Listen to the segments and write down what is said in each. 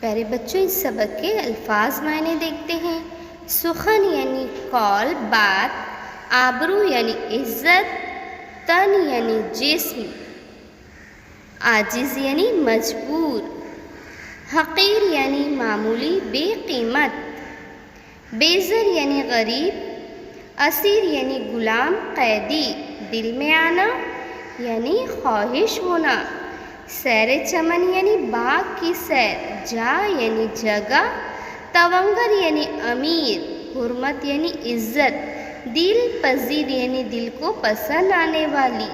پیارے بچوں، اس سبق کے الفاظ معنی دیکھتے ہیں۔ سخن یعنی قول، بات۔ آبرو یعنی عزت۔ تن یعنی جسم۔ عاجز یعنی مجبور۔ حقیر یعنی معمولی، بے قیمت۔ بیزر یعنی غریب۔ اسیر یعنی غلام، قیدی۔ دل میں آنا یعنی خواہش ہونا۔ سیر چمن یعنی باغ کی سیر۔ جا یعنی جگہ۔ تونگر یعنی امیر۔ حرمت یعنی عزت۔ دل پذیر یعنی دل کو پسند آنے والی۔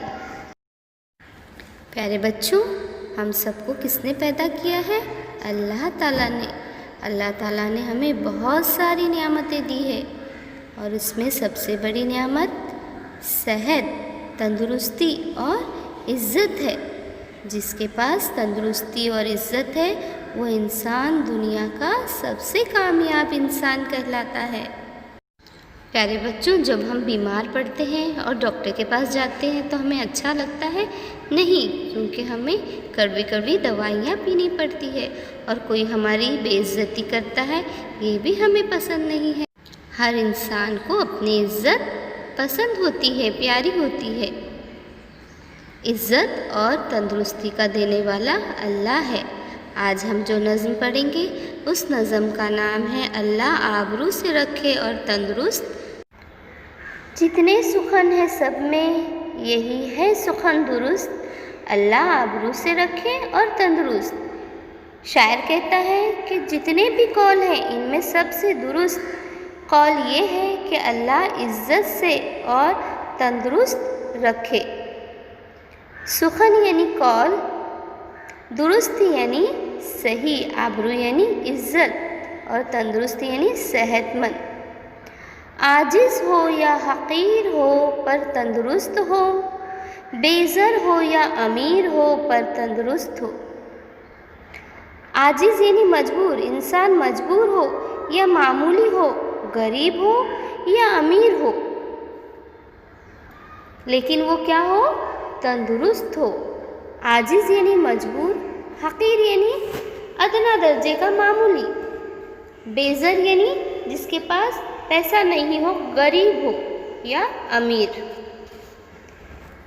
پیارے بچوں، ہم سب کو کس نے پیدا کیا ہے؟ اللہ تعالیٰ نے۔ اللہ تعالیٰ نے ہمیں بہت ساری نعمتیں دی ہے، اور اس میں سب سے بڑی نعمت صحت، تندرستی اور عزت ہے۔ جس کے پاس تندرستی اور عزت ہے وہ انسان دنیا کا سب سے کامیاب انسان کہلاتا ہے۔ پیارے بچوں، جب ہم بیمار پڑتے ہیں اور ڈاکٹر کے پاس جاتے ہیں تو ہمیں اچھا لگتا ہے؟ نہیں، کیونکہ ہمیں کڑوی کڑوی دوائیاں پینی پڑتی ہے اور کوئی ہماری بے عزتی کرتا ہے، یہ بھی ہمیں پسند نہیں ہے۔ ہر انسان کو اپنی عزت پسند ہوتی ہے، پیاری ہوتی ہے۔ عزت اور تندرستی کا دینے والا اللہ ہے۔ آج ہم جو نظم پڑھیں گے اس نظم کا نام ہے اللہ آبرو سے رکھے اور تندرست۔ جتنے سخن ہیں سب میں یہی ہے سخن درست، اللہ آبرو سے رکھے اور تندرست۔ شاعر کہتا ہے کہ جتنے بھی قول ہیں ان میں سب سے درست قول یہ ہے کہ اللہ عزت سے اور تندرست رکھے۔ سخن یعنی قول، درست یعنی صحیح، آبرو یعنی عزت اور تندرست یعنی صحت مند۔ عاجز ہو یا حقیر ہو پر تندرست ہو، بیزر ہو یا امیر ہو پر تندرست ہو۔ عاجز یعنی مجبور، انسان مجبور ہو یا معمولی ہو، غریب ہو یا امیر ہو، لیکن وہ کیا ہو؟ تندرست ہو۔ عاجز یعنی مجبور، حقیر یعنی ادنا درجے کا معمولی، بیزر یعنی جس کے پاس پیسہ نہیں ہو، غریب ہو یا امیر،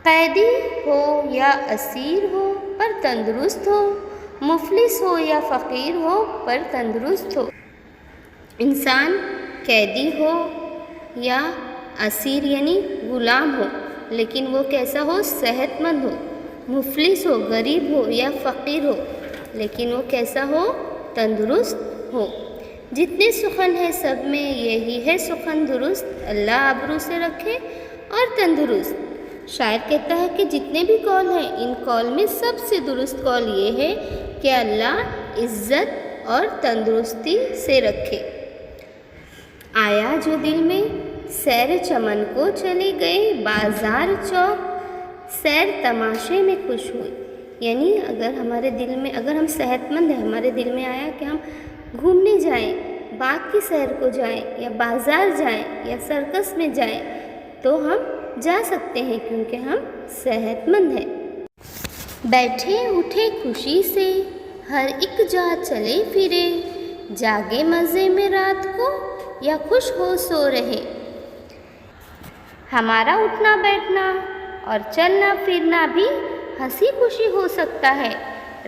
قیدی ہو یا اسیر ہو پر تندرست ہو، مفلس ہو یا فقیر ہو پر تندرست ہو۔ انسان قیدی ہو یا اسیر یعنی غلام ہو، لیکن وہ کیسا ہو؟ صحت مند ہو۔ مفلس ہو، غریب ہو یا فقیر ہو، لیکن وہ کیسا ہو؟ تندرست ہو۔ جتنے سخن ہیں سب میں یہی ہے سخن درست، اللہ آبرو سے رکھے اور تندرست۔ شاعر کہتا ہے کہ جتنے بھی قول ہیں ان قول میں سب سے درست قول یہ ہے کہ اللہ عزت اور تندرستی سے رکھے۔ آیا جو دل میں سیر چمن کو چلے گئے بازار چوک، سیر تماشے میں خوش ہوئی۔ یعنی اگر ہمارے دل میں، اگر ہم صحت مند ہیں، ہمارے دل میں آیا کہ ہم گھومنے جائیں، باغ کی سیر کو جائیں یا بازار جائیں یا سرکس میں جائیں تو ہم جا سکتے ہیں کیونکہ ہم صحت مند ہیں۔ بیٹھے اٹھے خوشی سے ہر ایک جا چلے پھرے، جاگے مزے میں رات کو یا خوش ہو سو رہے۔ ہمارا اٹھنا بیٹھنا اور چلنا پھرنا بھی ہنسی خوشی ہو سکتا ہے۔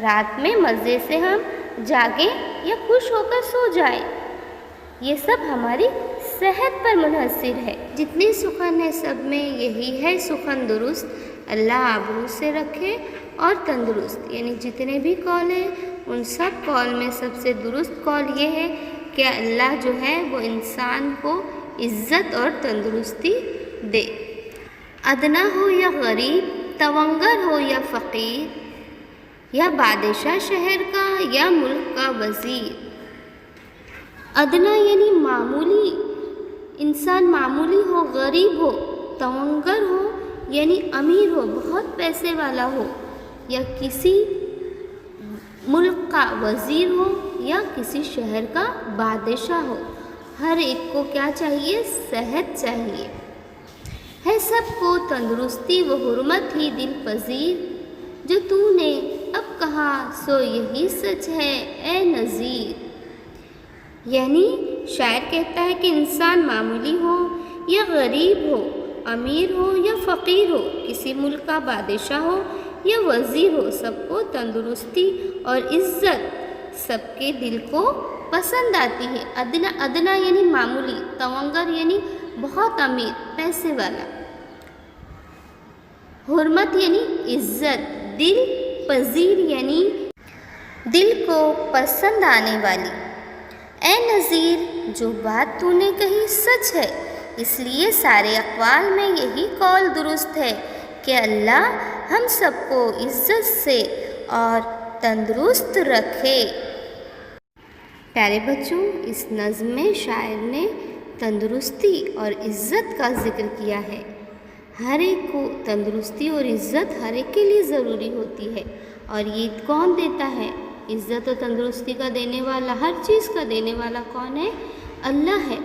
رات میں مزے سے ہم جاگیں یا خوش ہو کر سو جائیں، یہ سب ہماری صحت پر منحصر ہے۔ جتنے سخن ہیں سب میں یہی ہے سخن درست، اللہ آبرو سے رکھے اور تندرست۔ یعنی جتنے بھی قول ہیں ان سب قول میں سب سے درست قول یہ ہے کہ اللہ جو ہے وہ انسان کو عزت اور تندرستی دے۔ ادنا ہو یا غریب، تونگر ہو یا فقیر، یا بادشاہ شہر کا یا ملک کا وزیر۔ ادنا یعنی معمولی، انسان معمولی ہو، غریب ہو۔ تونگر ہو یعنی امیر ہو، بہت پیسے والا ہو، یا کسی ملک کا وزیر ہو یا کسی شہر کا بادشاہ ہو۔ ہر ایک کو کیا چاہیے؟ صحت چاہیے۔ ہے سب کو تندرستی و حرمت ہی دل پذیر، جو تو نے اب کہاں سو یہی سچ ہے اے نذیر۔ یعنی شاعر کہتا ہے کہ انسان معمولی ہو یا غریب ہو، امیر ہو یا فقیر ہو، کسی ملک کا بادشاہ ہو یا وزیر ہو، سب کو تندرستی اور عزت سب کے دل کو پسند آتی ہے۔ ادنا ادنا یعنی معمولی، تونگر یعنی بہت امیر، پیسے والا، حرمت یعنی عزت، دل پذیر یعنی دل کو پسند آنے والی۔ اے نذیر، جو بات تو نے کہی سچ ہے، اس لیے سارے اقوال میں یہی قول درست ہے کہ اللہ ہم سب کو عزت سے اور تندرست رکھے۔ پیارے بچوں، اس نظم میں شاعر نے تندرستی اور عزت کا ذکر کیا ہے۔ ہر ایک کو تندرستی اور عزت ہر ایک کے لیے ضروری ہوتی ہے، اور یہ کون دیتا ہے؟ عزت اور تندرستی کا دینے والا، ہر چیز کا دینے والا کون ہے؟ اللہ ہے۔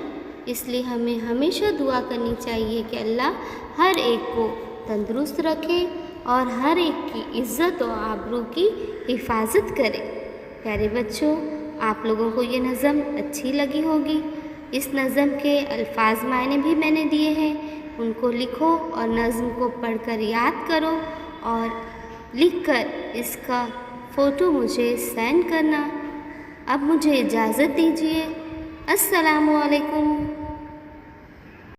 اس لیے ہمیں ہمیشہ دعا کرنی چاہیے کہ اللہ ہر ایک کو تندرست رکھے اور ہر ایک کی عزت و آبرو کی حفاظت کرے۔ پیارے بچوں، آپ لوگوں کو یہ نظم اچھی لگی ہوگی۔ اس نظم کے الفاظ معنی بھی میں نے دیے ہیں، ان کو لکھو اور نظم کو پڑھ کر یاد کرو، اور لکھ کر اس کا فوٹو مجھے سینڈ کرنا۔ اب مجھے اجازت دیجیے۔ السلام علیکم۔